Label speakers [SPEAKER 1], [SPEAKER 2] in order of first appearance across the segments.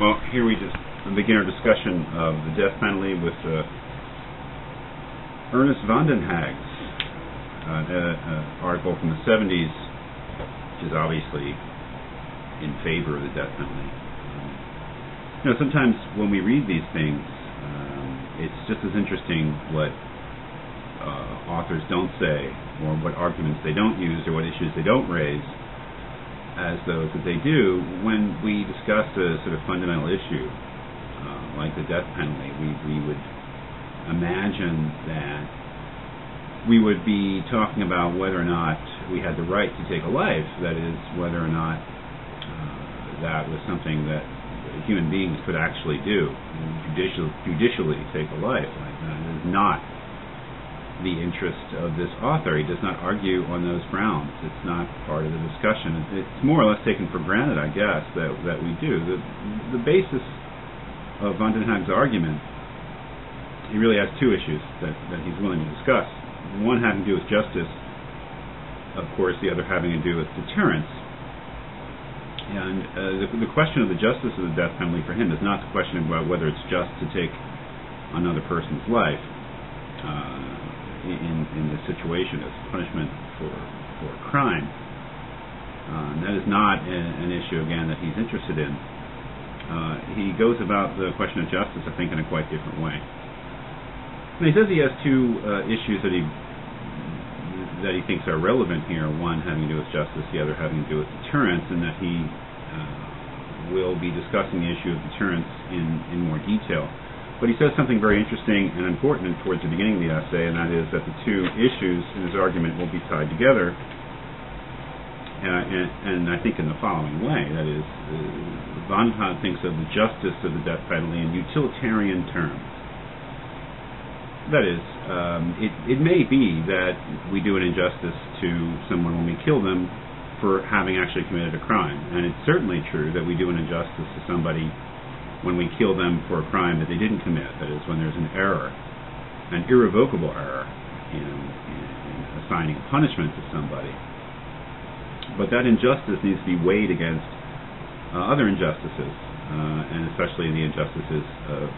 [SPEAKER 1] Well, here we just begin our discussion of the death penalty with Ernest van den Haag's article from the 70s, which is obviously in favor of the death penalty. Sometimes when we read these things, it's just as interesting what authors don't say, or what arguments they don't use, or what issues they don't raise, as those that they do when we discuss a sort of fundamental issue like the death penalty. We would imagine that we would be talking about whether or not we had the right to take a life, that is, whether or not that was something that human beings could actually do, judicially take a life like that. It is not the interest of this author. He does not argue on those grounds. It's not part of the discussion. It's more or less taken for granted, I guess, that we do. The basis of van den Haag's argument, he really has two issues that he's willing to discuss. One having to do with justice, of course, the other having to do with deterrence. And the question of the justice of the death penalty for him is not the question about whether it's just to take another person's life in this situation as punishment for a crime. That is not an issue, again, that he's interested in. He goes about the question of justice, I think, in a quite different way. And he says he has two issues that he thinks are relevant here, one having to do with justice, the other having to do with deterrence, and that he will be discussing the issue of deterrence in more detail. But he says something very interesting and important towards the beginning of the essay, and that is that the two issues in his argument will be tied together, and I think in the following way. That is, van den Haag thinks of the justice of the death penalty in utilitarian terms. That is, it may be that we do an injustice to someone when we kill them for having actually committed a crime, and it's certainly true that we do an injustice to somebody when we kill them for a crime that they didn't commit. That is, when there's an error, an irrevocable error in assigning punishment to somebody. But that injustice needs to be weighed against other injustices, and especially the injustices of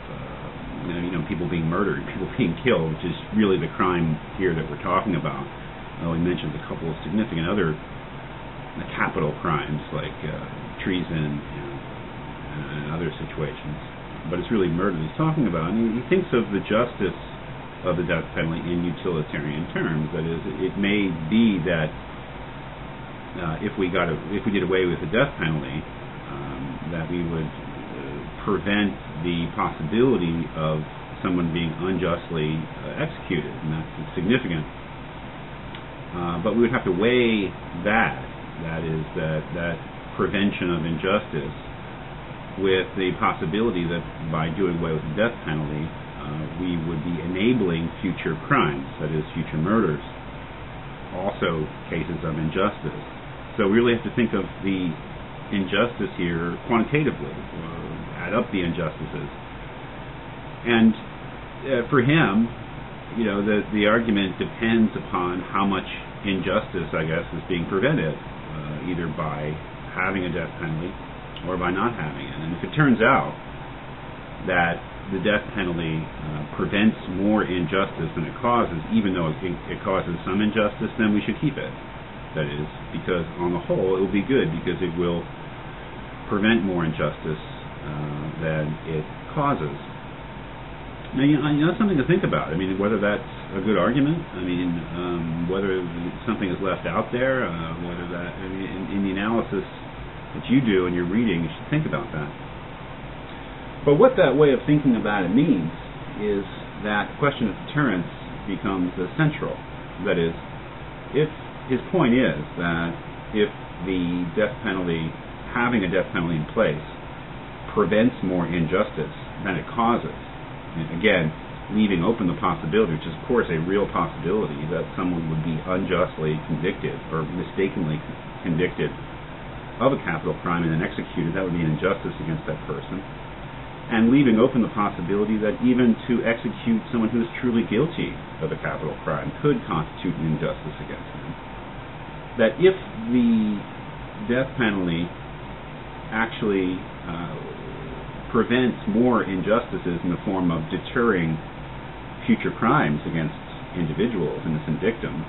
[SPEAKER 1] people being murdered, people being killed, which is really the crime here that we're talking about. We mentioned a couple of significant other capital crimes like treason and other situations, but it's really murder he's talking about. And he thinks of the justice of the death penalty in utilitarian terms. That is, it may be that if we did away with the death penalty, that we would prevent the possibility of someone being unjustly executed, and that's significant. But we would have to weigh that is that prevention of injustice with the possibility that by doing away with the death penalty, we would be enabling future crimes, that is, future murders, also cases of injustice. So we really have to think of the injustice here quantitatively, add up the injustices. And for him, the argument depends upon how much injustice, I guess, is being prevented, either by having a death penalty or by not having it. And if it turns out that the death penalty prevents more injustice than it causes, even though it causes some injustice, then we should keep it. That is, because on the whole it will be good, because it will prevent more injustice than it causes. Now, that's something to think about. I mean, whether that's a good argument. I mean, whether something is left out there, whether that, in the analysis that you do in your reading, you should think about that. But what that way of thinking about it means is that the question of deterrence becomes central. That is, if his point is that if the death penalty, having a death penalty in place, prevents more injustice than it causes, and again, leaving open the possibility, which is of course a real possibility, that someone would be unjustly convicted or mistakenly convicted of a capital crime and then executed, that would be an injustice against that person. And leaving open the possibility that even to execute someone who is truly guilty of a capital crime could constitute an injustice against them. That if the death penalty actually prevents more injustices in the form of deterring future crimes against individuals, innocent victims,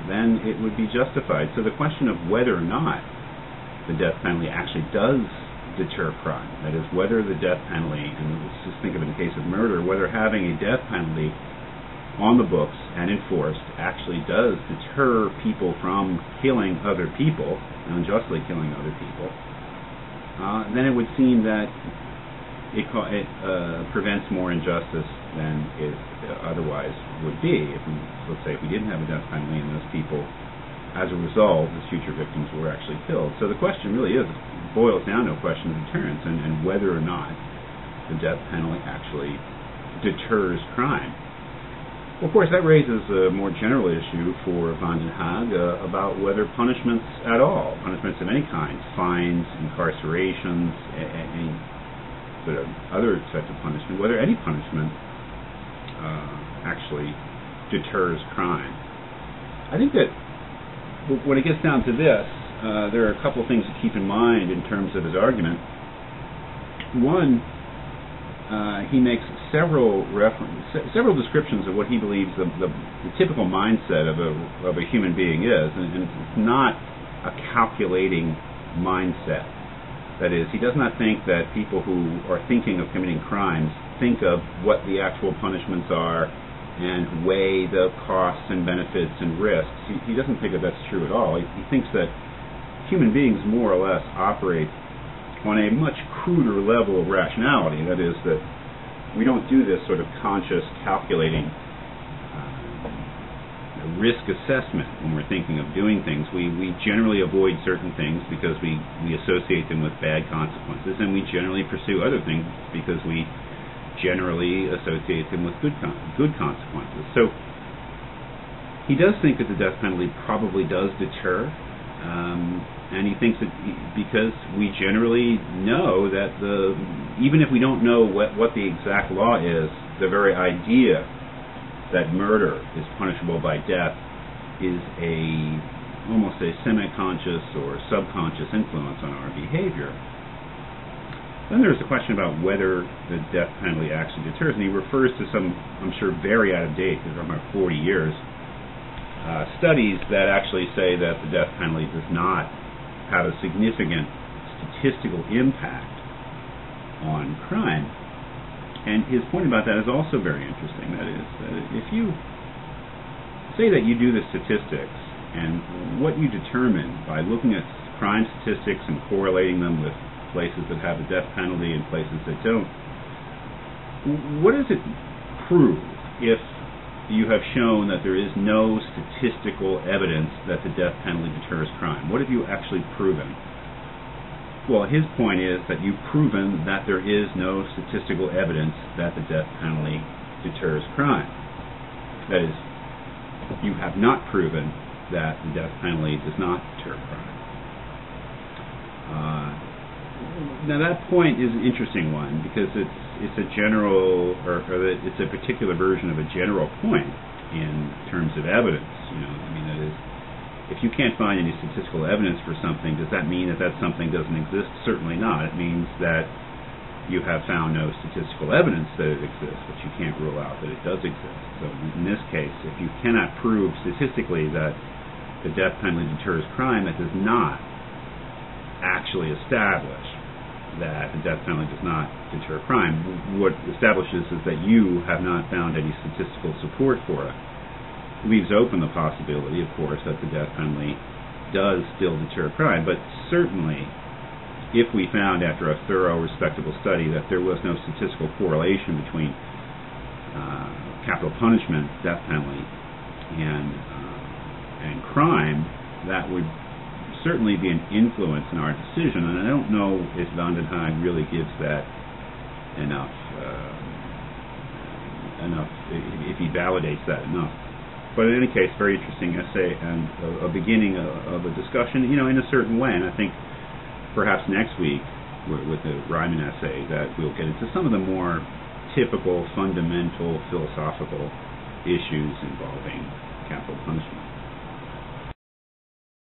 [SPEAKER 1] then it would be justified. So the question of whether or not the death penalty actually does deter crime, that is, whether the death penalty, and let's just think of it in the case of murder, whether having a death penalty on the books and enforced actually does deter people from killing other people, unjustly killing other people, then it would seem that it prevents more injustice than it otherwise would be. Let's say if we didn't have a death penalty and those people, as a result, the future victims were actually killed. So the question really boils down to a question of deterrence and whether or not the death penalty actually deters crime. Well, of course, that raises a more general issue for Van den Haag about whether punishments at all, punishments of any kind, fines, incarcerations, any sort of other types of punishment, whether any punishment actually deters crime. I think that when it gets down to this, there are a couple of things to keep in mind in terms of his argument. One, he makes several descriptions of what he believes the typical mindset of a human being is, and it's not a calculating mindset. That is, he does not think that people who are thinking of committing crimes think of what the actual punishments are and weigh the costs and benefits and risks. He doesn't think that that's true at all. He thinks that human beings more or less operate on a much cruder level of rationality. That is, that we don't do this sort of conscious calculating risk assessment when we're thinking of doing things. We generally avoid certain things because we associate them with bad consequences, and we generally pursue other things because we generally associate them with good consequences. So he does think that the death penalty probably does deter, and he thinks that because we generally know that even if we don't know what the exact law is, the very idea that murder is punishable by death is almost a semi-conscious or subconscious influence on our behavior. Then there's the question about whether the death penalty actually deters, and he refers to some, I'm sure, very out of date, because they're about 40 years, studies that actually say that the death penalty does not have a significant statistical impact on crime. And his point about that is also very interesting. That is, that if you say that you do the statistics, and what you determine by looking at crime statistics and correlating them with places that have a death penalty and places that don't, what does it prove if you have shown that there is no statistical evidence that the death penalty deters crime? What have you actually proven? Well, his point is that you've proven that there is no statistical evidence that the death penalty deters crime. That is, you have not proven that the death penalty does not deter crime. Now that point is an interesting one because it's a general, or it's a particular version of a general point in terms of evidence. I mean, that is, if you can't find any statistical evidence for something, does that mean that something doesn't exist? Certainly not. It means that you have found no statistical evidence that it exists, but you can't rule out that it does exist. So in this case, if you cannot prove statistically that the death penalty deters crime, that does not actually establish that the death penalty does not deter crime. What establishes is that you have not found any statistical support for it. Leaves open the possibility, of course, that the death penalty does still deter crime, but certainly if we found after a thorough, respectable study that there was no statistical correlation between capital punishment, death penalty, and crime, that would certainly be an influence in our decision, and I don't know if Van den Haag really gives that enough, if he validates that enough. But in any case, very interesting essay and a beginning of a discussion, in a certain way. And I think perhaps next week with the Ryman essay that we'll get into some of the more typical, fundamental, philosophical issues involving capital punishment.